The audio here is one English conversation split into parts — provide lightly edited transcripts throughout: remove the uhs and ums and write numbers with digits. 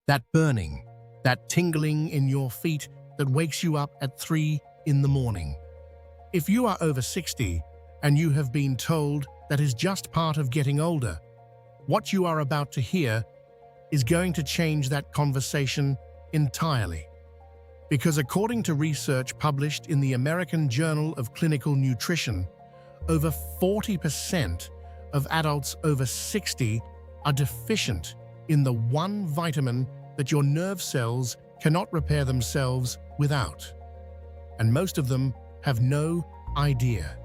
That burning, that tingling in your feet that wakes you up at 3 in the morning. If you are over 60 and you have been told that is just part of getting older, what you are about to hear is going to change that conversation entirely. Because according to research published in the American Journal of Clinical Nutrition, over 40% of adults over 60 are deficient in the one vitamin that your nerve cells cannot repair themselves without. And most of them have no idea.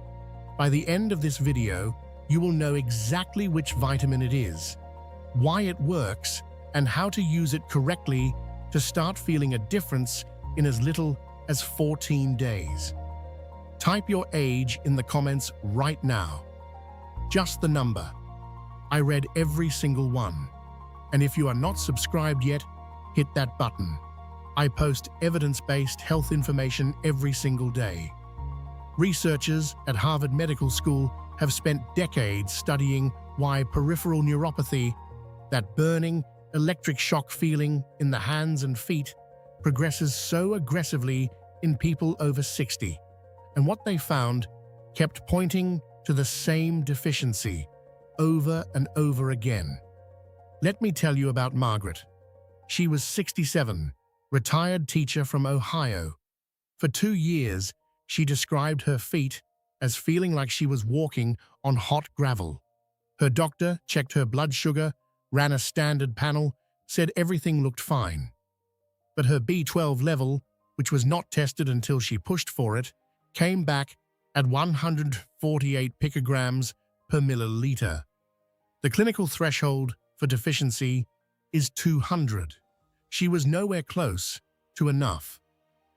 By the end of this video, you will know exactly which vitamin it is, why it works, and how to use it correctly to start feeling a difference in as little as 14 days. Type your age in the comments right now. Just the number. I read every single one. And if you are not subscribed yet, hit that button. I post evidence-based health information every single day. Researchers at Harvard Medical School have spent decades studying why peripheral neuropathy, that burning, electric shock feeling in the hands and feet, progresses so aggressively in people over 60. And what they found kept pointing to the same deficiency over and over again. Let me tell you about Margaret. She was 67, retired teacher from Ohio. For 2 years, she described her feet as feeling like she was walking on hot gravel. Her doctor checked her blood sugar, ran a standard panel, said everything looked fine. But her B12 level, which was not tested until she pushed for it, came back at 148 picograms per milliliter. The clinical threshold for deficiency is 200. She was nowhere close to enough.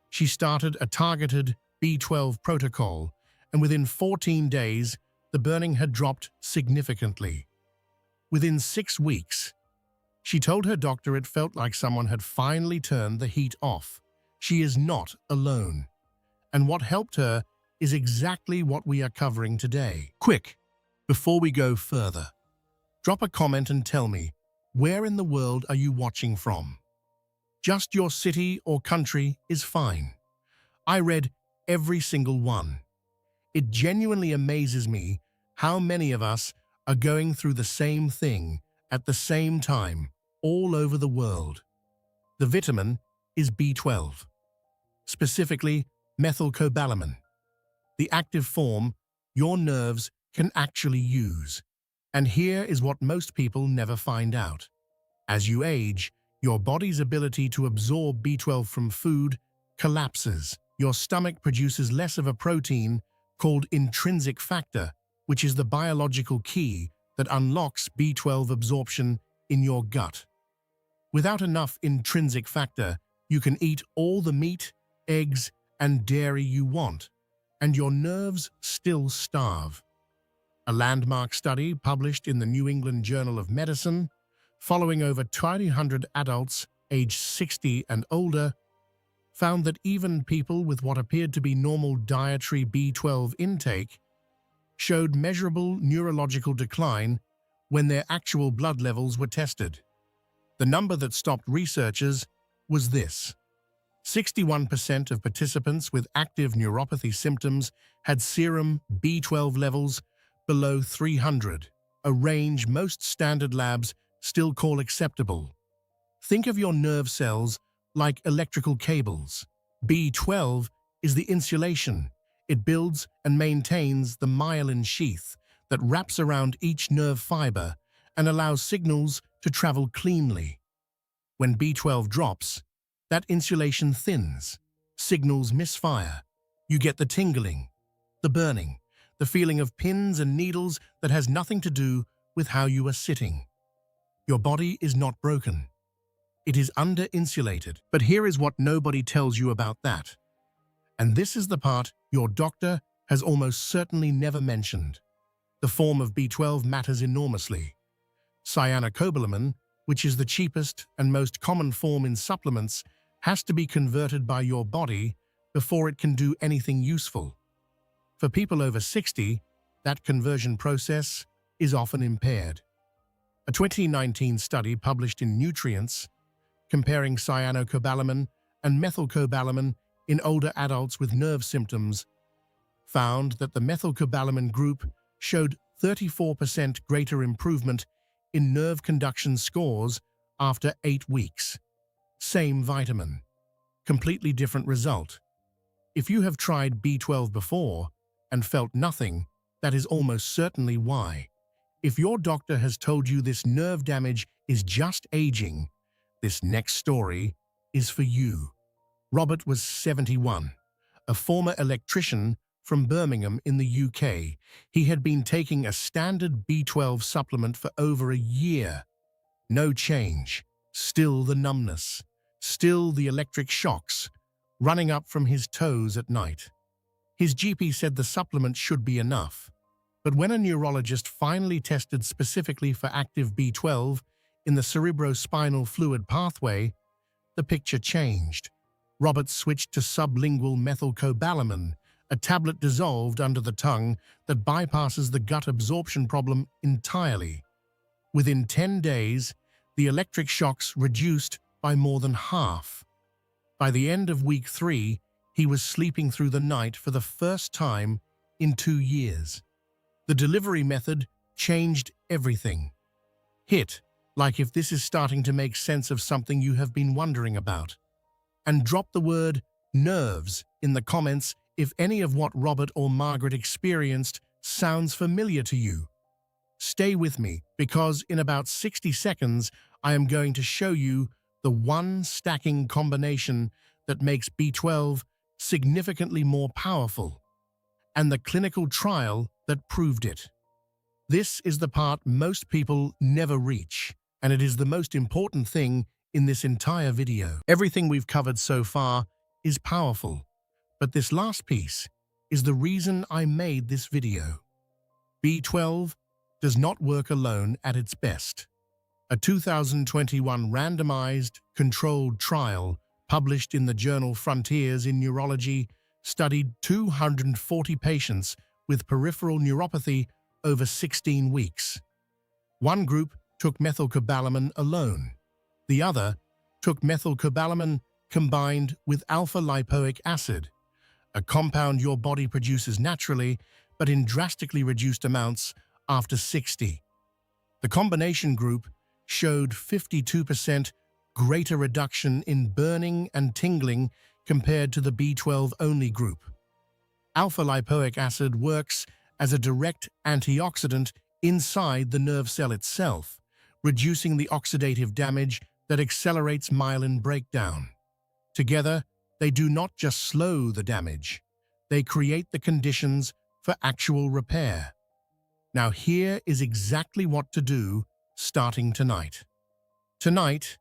She started a targeted B12 protocol, and within 14 days, the burning had dropped significantly. Within 6 weeks, she told her doctor it felt like someone had finally turned the heat off. She is not alone. And what helped her is exactly what we are covering today. Quick, before we go further, drop a comment and tell me, where in the world are you watching from? Just your city or country is fine. I read every single one. It genuinely amazes me how many of us are going through the same thing at the same time all over the world. The vitamin is B12, specifically Methylcobalamin, the active form your nerves can actually use. And here is what most people never find out. As you age, your body's ability to absorb B12 from food collapses. Your stomach produces less of a protein called intrinsic factor, which is the biological key that unlocks B12 absorption in your gut. Without enough intrinsic factor, you can eat all the meat, eggs, and dairy you want, and your nerves still starve. A landmark study published in the New England Journal of Medicine, following over 200 adults aged 60 and older, found that even people with what appeared to be normal dietary B12 intake showed measurable neurological decline when their actual blood levels were tested. The number that stopped researchers was this: 61% of participants with active neuropathy symptoms had serum B12 levels below 300, a range most standard labs still call acceptable. Think of your nerve cells like electrical cables. B12 is the insulation. It builds and maintains the myelin sheath that wraps around each nerve fiber and allows signals to travel cleanly. When B12 drops, that insulation thins, signals misfire. You get the tingling, the burning, the feeling of pins and needles that has nothing to do with how you are sitting. Your body is not broken. It is under-insulated. But here is what nobody tells you about that. And this is the part your doctor has almost certainly never mentioned. The form of B12 matters enormously. Cyanocobalamin, which is the cheapest and most common form in supplements, has to be converted by your body before it can do anything useful. For people over 60, that conversion process is often impaired. A 2019 study published in Nutrients comparing Cyanocobalamin and Methylcobalamin in older adults with nerve symptoms, found that the Methylcobalamin group showed 34% greater improvement in nerve conduction scores after 8 weeks. Same vitamin. Completely different result. If you have tried B12 before and felt nothing, that is almost certainly why. If your doctor has told you this nerve damage is just aging, this next story is for you. Robert was 71, a former electrician from Birmingham in the UK. He had been taking a standard B12 supplement for over a year. No change. Still the numbness. Still the electric shocks, running up from his toes at night. His GP said the supplement should be enough. But when a neurologist finally tested specifically for active B12 in the cerebrospinal fluid pathway, the picture changed. Robert switched to sublingual methylcobalamin, a tablet dissolved under the tongue that bypasses the gut absorption problem entirely. Within 10 days, the electric shocks reduced by more than half. By the end of week 3, he was sleeping through the night for the first time in 2 years. The delivery method changed everything. Hit, like if this is starting to make sense of something you have been wondering about. And drop the word nerves in the comments if any of what Robert or Margaret experienced sounds familiar to you. Stay with me, because in about 60 seconds, I am going to show you the one stacking combination that makes B12 significantly more powerful, and the clinical trial that proved it. This is the part most people never reach, and it is the most important thing in this entire video. Everything we've covered so far is powerful, but this last piece is the reason I made this video. B12 does not work alone at its best. A 2021 randomized, controlled trial published in the journal Frontiers in Neurology studied 240 patients with peripheral neuropathy over 16 weeks. One group took methylcobalamin alone. The other took methylcobalamin combined with alpha-lipoic acid, a compound your body produces naturally but in drastically reduced amounts after 60. The combination group showed 52% greater reduction in burning and tingling compared to the B12-only group. Alpha-lipoic acid works as a direct antioxidant inside the nerve cell itself, reducing the oxidative damage that accelerates myelin breakdown. Together, they do not just slow the damage, they create the conditions for actual repair. Now here is exactly what to do starting tonight. Tonight,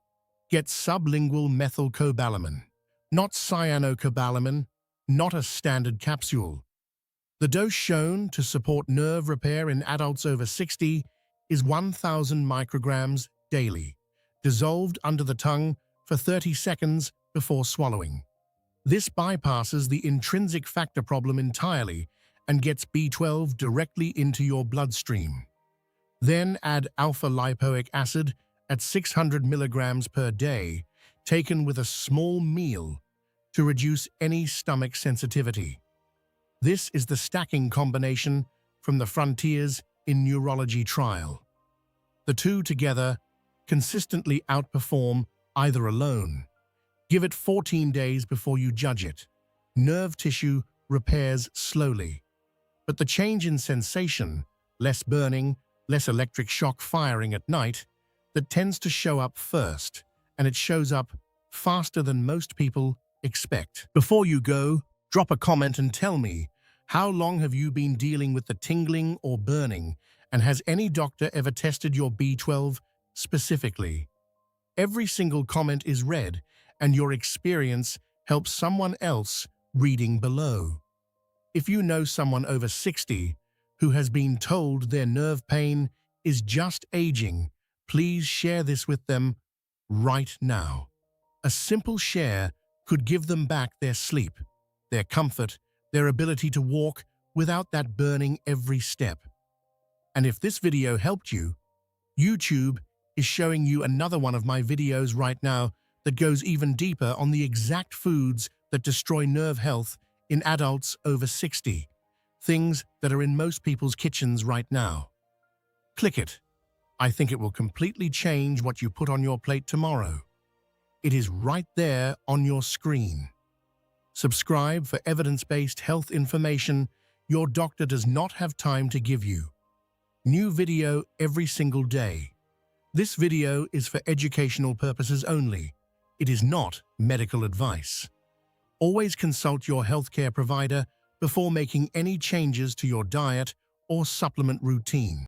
get sublingual methylcobalamin, not cyanocobalamin, not a standard capsule. The dose shown to support nerve repair in adults over 60 is 1,000 micrograms daily, dissolved under the tongue for 30 seconds before swallowing. This bypasses the intrinsic factor problem entirely and gets B12 directly into your bloodstream. Then add alpha-lipoic acid at 600 milligrams per day, taken with a small meal to reduce any stomach sensitivity. This is the stacking combination from the Frontiers in Neurology trial. The two together consistently outperform either alone. Give it 14 days before you judge it. Nerve tissue repairs slowly, but the change in sensation, less burning, less electric shock firing at night, that tends to show up first, and it shows up faster than most people expect. Before you go, drop a comment and tell me, how long have you been dealing with the tingling or burning, and has any doctor ever tested your B12 specifically? Every single comment is read, and your experience helps someone else reading below. If you know someone over 60 who has been told their nerve pain is just aging, please share this with them right now. A simple share could give them back their sleep, their comfort, their ability to walk without that burning every step. And if this video helped you, YouTube is showing you another one of my videos right now that goes even deeper on the exact foods that destroy nerve health in adults over 60, things that are in most people's kitchens right now. Click it. I think it will completely change what you put on your plate tomorrow. It is right there on your screen. Subscribe for evidence-based health information your doctor does not have time to give you. New video every single day. This video is for educational purposes only. It is not medical advice. Always consult your healthcare provider before making any changes to your diet or supplement routine.